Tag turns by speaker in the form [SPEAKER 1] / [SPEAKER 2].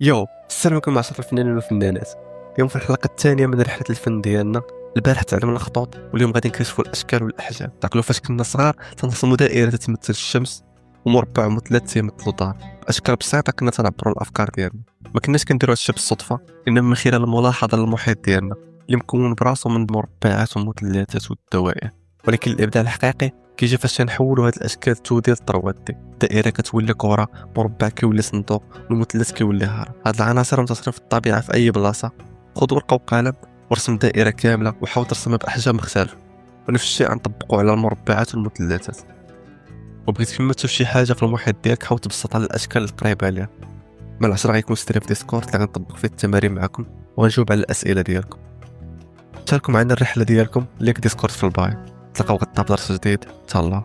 [SPEAKER 1] يو السلام عليكم معشر الفنانين والفنانات. اليوم في الحلقة الثانية من رحلة الفن ديالنا. البارح تعلمنا الخطوط واليوم غادي نكتشفوا الأشكال والأحجام. تعقلوا فاش كنا صغار تنرسموا دائرة تمثل الشمس ومربع مثلث يمثلوا دار. بأشكال بسيطة كنا تنعبروا الأفكار ديالنا، ما كناش كنديروا هادشي بالصدفة، إنما من خلال الملاحظة للمحيط ديالنا اللي مكون براسو من مربعات ومثلثات والدوائر. ولكن الإبداع الحقيقي كيجي فاش تنحولوا هاد الأشكال التودية للثروات دي. الدائرة كتولي كرة، مربع كيولي صندوق، والمثلث كيولي هرم. هاد العناصر منتشرين في الطبيعة في أي بلاصة. خذ ورقة وقلم ورسم دائرة كاملة وحاول ترسمها بأحجام مختلفة، ونفس الشيء نطبقوا على المربعات والمثلثات. وبغيت كما تشوف شي حاجة في المحيط ديالك حاول تبسطها للأشكال القريبة عليها. مع العشرة غيكون ستريم في ديسكورد اللي غنطبق فيه التمارين معكم وغنجاوب على الأسئلة ديالكم. شاركوا معنا الرحلة ديالكم، لينك ديسكورد في البايو. نتلاقاو غدا بدرس جديد. تهلاو.